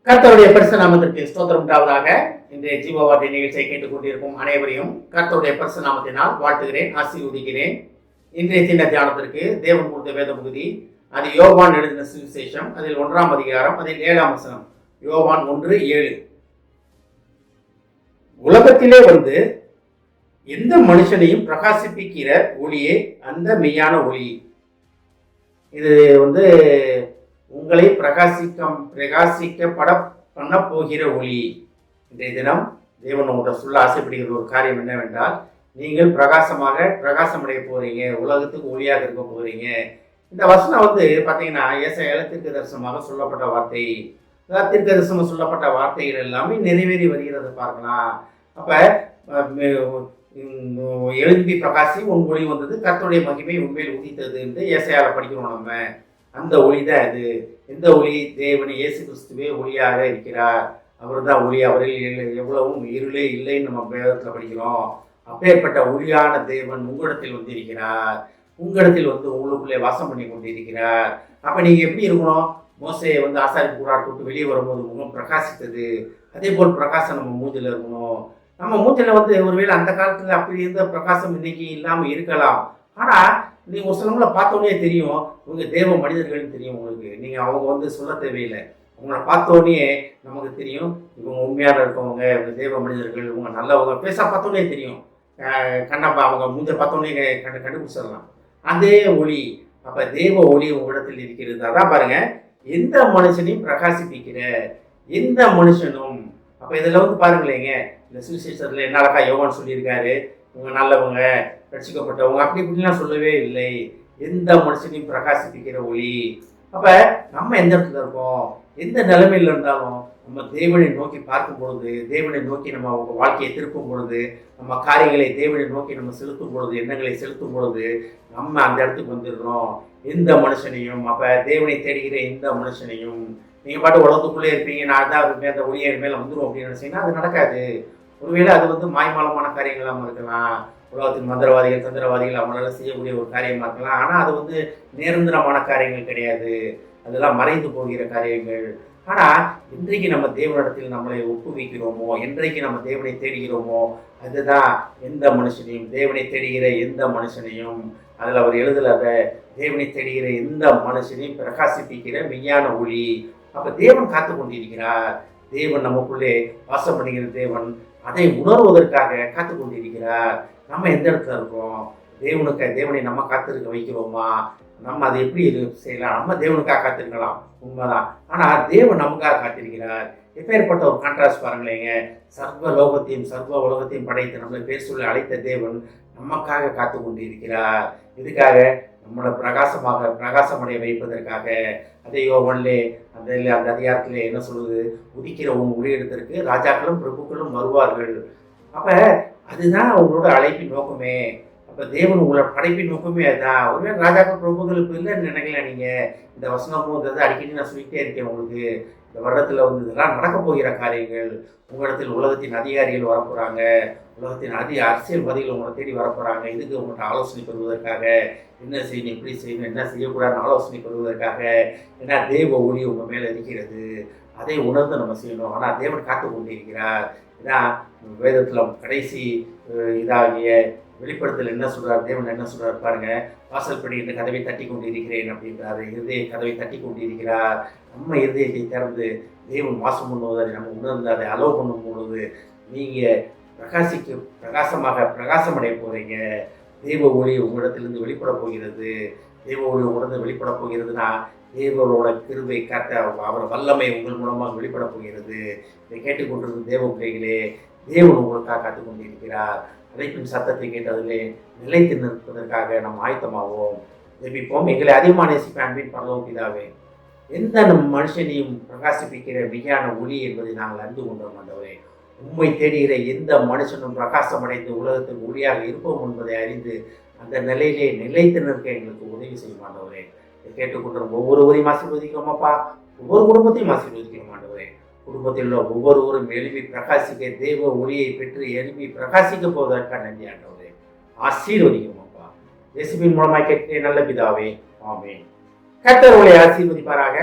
கர்த்தருடைய பரிசு நாமத்திற்கு ஸ்தோத்திரம் உண்டாவதாக. இன்றைய ஜீவவார்த்தை நிகழ்ச்சியை கேட்டுக் கொண்டிருக்கும் அனைவரையும் கர்த்தருடைய பரிசு நாமத்தினால் வாழ்த்துகிறேன், ஆசீர்வதிக்கிறேன். இன்றைய சின்ன தியானத்திற்கு தேவன் கொடுத்த வேத பகுதி, அது யோவான் எழுதின சுவிசேஷம், அதில் 1ஆம் அதிகாரம், அதில் 7ஆம் வசனம். யோவான் 1:7. உலகத்திலே வந்து எந்த மனுஷனையும் பிரகாசிப்பிக்கிற ஒளியே அந்த மெய்யான ஒளி. இது வந்து உங்களை பிரகாசிக்கப்பட பண்ண போகிற ஒளி. இன்றைய தினம் தேவன் உங்கள்கிட்ட சொல்ல ஆசைப்படுகிற ஒரு காரியம் என்னவென்றால், நீங்கள் பிரகாசமடைய போறீங்க, உலகத்துக்கு ஒளியாக இருக்க போறீங்க. இந்த வசனம் வந்து பார்த்தீங்கன்னா ஏசாயா தீர்க்க தரிசனமாக சொல்லப்பட்ட வார்த்தை. தீர்க்க தரிசனம் சொல்லப்பட்ட வார்த்தைகள் எல்லாமே நிறைவேறி வருகிறத பார்க்கலாம். அப்ப எழும்பி பிரகாசி உன் ஒளி வந்தது, கர்த்தருடைய மகிமை உண்மையில் உதித்தது என்று ஏசாயால படிக்கிறோம். நம்ம அந்த ஒளி தான் இது. எந்த ஒளி? தேவன் இயேசு கிறிஸ்துவே ஒளியாக இருக்கிறார். அவர் தான் ஒளி. அவரில் எவ்வளவும் இருளே இல்லைன்னு நம்ம வேதத்தில் படிக்கிறோம். அப்பேற்பட்ட ஒளியான தேவன் உங்களிடத்தில் வந்து இருக்கிறார். உங்களிடத்தில் வந்து உங்களுக்குள்ளே வாசம் பண்ணி கொண்டு இருக்கிறார். அப்ப நீங்க எப்படி இருக்கணும்? மோசே வந்து ஆசாரி கூடாட்டு விட்டு வெளியே வரும்போது முகம் பிரகாசித்தது, அதே போல் பிரகாசம் நம்ம மூஞ்சில இருக்கணும். நம்ம மூஞ்சில வந்து ஒருவேளை அந்த காலத்துல அப்படி இருந்த பிரகாசம் இன்னைக்கு இல்லாம இருக்கலாம். ஆனா நீங்க ஒரு சிலவங்களை பார்த்தோன்னே தெரியும், இவங்க தேவ மனிதர்கள்னு தெரியும் உங்களுக்கு. நீங்க அவங்க வந்து சொல்ல தேவையில்லை, உங்களை பார்த்தோன்னே நமக்கு தெரியும் இவங்க உண்மையான இருக்கவங்க, இவங்க தேவ மனிதர்கள், இவங்க நல்லவங்க. பேச பார்த்தோன்னே தெரியும், கண்ணப்பா அவங்க மூஞ்ச பார்த்தோன்னே கண்டுபிடிச்சிடலாம். அதே ஒளி. அப்ப தேவ ஒளி உங்களிடத்தில் இருக்கிறது. அதான் பாருங்க, எந்த மனுஷனையும் பிரகாசிப்பிக்கிற எந்த மனுஷனும். அப்ப இதுல வந்து பாருங்களேங்க, இந்த சுவிசேஷத்துல என்ன அழகா யோவான் சொல்லியிருக்காரு, இவங்க நல்லவங்க, ரட்சிக்கப்பட்டவங்க, அப்படி இப்படிலாம் சொல்லவே இல்லை. எந்த மனுஷனையும் பிரகாசிப்பிக்கிற ஒளி. அப்ப நம்ம எந்த இடத்துல இருக்கோம், எந்த நிலைமையில இருந்தாலும் நம்ம தேவனை நோக்கி பார்க்கும் பொழுது, தேவனை நோக்கி நம்ம வாழ்க்கையை திருப்பும் பொழுது, நம்ம காரியங்களை தேவனை நோக்கி நம்ம செலுத்தும் பொழுது, எண்ணங்களை செலுத்தும் பொழுது நம்ம அந்த இடத்துக்கு வந்துடுறோம். எந்த மனுஷனையும், அப்ப தேவனை தேடுகிற எந்த மனுஷனையும், நீங்க பாட்டு உலகத்துக்குள்ளே இருப்பீங்க, நான் தான் அந்த ஒளியை மேல வந்துடும் அப்படின்னு நினைச்சீங்கன்னா அது நடக்காது. ஒருவேளை அது வந்து மாய்மாலமான காரியங்களாக இருக்கலாம், உலகத்தின் மந்திரவாதிகள் தந்திரவாதிகள் அவங்களால செய்யக்கூடிய ஒரு காரியமா இருக்கலாம். ஆனா அது வந்து நிரந்தரமான காரியங்கள் கிடையாது, அதெல்லாம் மறைந்து போகிற காரியங்கள். ஆனா இன்றைக்கு நம்ம தேவனிடத்தில் நம்மளை ஒப்புவிக்கிறோமோ, என்றைக்கு நம்ம தேவனை தேடுகிறோமோ, அதுதான் எந்த மனுஷனையும், தேவனை தேடுகிற எந்த மனுஷனையும், அதுல அவர் எழுதலாத தேவனை தேடுகிற எந்த மனுஷனையும் பிரகாசிப்பிக்கிற மெய்யான ஒளி. அப்ப தேவன் காத்து கொண்டிருக்கிறார். தேவன் நமக்குள்ளே வாசம் பண்ணுகிற தேவன், அதை உணர்வதற்காக காத்து கொண்டிருக்கிறார். நம்ம எந்த இடத்துல இருக்கோம்? தேவனை நம்ம காத்திருக்க வைக்கிறோமா? நம்ம அதை எப்படி செய்யலாம்? நம்ம தேவனுக்காக காத்திருக்கலாம், உண்மைதான். ஆனா தேவன் நமக்காக காத்திருக்கிறார். எப்பேற்பட்ட ஒரு கான்ட்ராஸ்ட் பாருங்களேங்க. சர்வ உலகத்தையும் படைத்து நம்மளை பேர் சொல்லி அழைத்த தேவன் நமக்காக காத்து கொண்டு இருக்கிறார். இதுக்காக நம்மளை பிரகாசமடைய வைப்பதற்காக. அதே யோவான்லே அந்த அதிகாரத்திலே என்ன சொல்லுது? உதிக்கிற உன் ஒளியிடத்திற்கு ராஜாக்களும் பிரபுக்களும் வருவார்கள். அப்ப அதுதான் உங்களோட அழைப்பின் நோக்கமே. அப்ப தேவன் உங்களோட படைப்பின் நோக்கமே அதுதான். ஒருவேளை ராஜாக்கள் பிரபுக்களுக்கு இல்லைன்னு நினைக்கல நீங்க. இந்த வசனமும் அடிக்கடி நான் சொல்லிட்டே இருக்கேன் உங்களுக்கு. இந்த வருடத்துல வந்து இதெல்லாம் நடக்க போகிற காரியங்கள். உங்களிடத்தில் உலகத்தின் அதிகாரிகள் வரப்போறாங்க, உலகத்தின் அரசியல்வாதிகள் உங்களை தேடி வரப்போறாங்க. இதுக்கு உங்கள்கிட்ட ஆலோசனை பெறுவதற்காக, என்ன செய்யணும், எப்படி செய்யணும், என்ன செய்யக்கூடாதுன்னு ஆலோசனை பெறுவதற்காக. ஏன்னா தேவ ஒளி உங்க மேல இருக்கிறது, அதை உணர்ந்து நம்ம செய்யணும். ஆனா தேவன் காத்து கொண்டு இருக்கிறார். ஏன்னா வேதத்துல கடைசி இதாகிய வெளிப்படுத்தல் என்ன சொல்றார், தேவன் என்ன சொல்றார் பாருங்க. வாசல் படி இந்த கதவை தட்டி கொண்டு இருக்கிறேன் அப்படின்றாரு. இருதய கதவை தட்டி கொண்டு இருக்கிறார். நம்ம இருதயத்தை திறந்து தேவன் வாசம் பண்ணுவதை நம்ம உணர்ந்து அதை அலோவ் பண்ணும் பொழுது நீங்க பிரகாசமடைய போறீங்க. தேவ ஒளி உங்களிடத்திலிருந்து வெளிப்பட போகிறது. தேவ ஒளி உங்களிடம் வெளிப்பட போகிறதுனா தேவனோட கிருபை காட்ட அவர் வல்லமை உங்கள் மூலமாக வெளிப்பட போகிறது. இதை கேட்டுக்கொண்டிருக்கும் தேவ பிள்ளைகளே, தேவன் உங்களுக்காக காத்து கொண்டிருக்கிறார். அழைப்பின் சத்தத்தை கேட்டதிலே நிலைத்து நிற்பதற்காக நம்ம ஆயத்தமாவோம், ஜெபிப்போம். எங்களை அதிகமான நேசிக்கும் அன்பின் பரலோக பிதாவே, எந்த நம் மனுஷனையும் பிரகாசிப்பிக்கிற மெய்யான ஒளி என்பதை நாங்கள் அறிந்து கொண்டோம் ஆண்டவரே. உண்மை தேடுகிற எந்த மனுஷனும் பிரகாசமடைந்து உலகத்தில் ஒளியாக இருப்போம் என்பதை அறிந்து அந்த நிலையிலே நிலைத்து நிற்க எங்களுக்கு உதவி செய்யும் ஆண்டவரே. இதை கேட்டுக்கொண்டிருக்கும் ஒவ்வொருவரையும் ஆசீர்வதிக்கிறோமாப்பா. ஒவ்வொரு குடும்பத்தையும் ஆசீர்வதிக்கிறோம் ஆண்டவரே. குடும்பத்தில் உள்ள ஒவ்வொருவரும் எழுப்பி பிரகாசிக்க, தேவ ஒளியை பெற்று எழுப்பி பிரகாசிக்க போவதற்காக நன்றி ஆண்டவரே. ஆசீர்வதிக்கிறோமாப்பா. இயேசுவின் மூலமாய் கேட்கிறேன் நல்ல பிதாவே, ஆமென். கர்த்தர் உங்களை ஆசீர்வதிப்பாராக.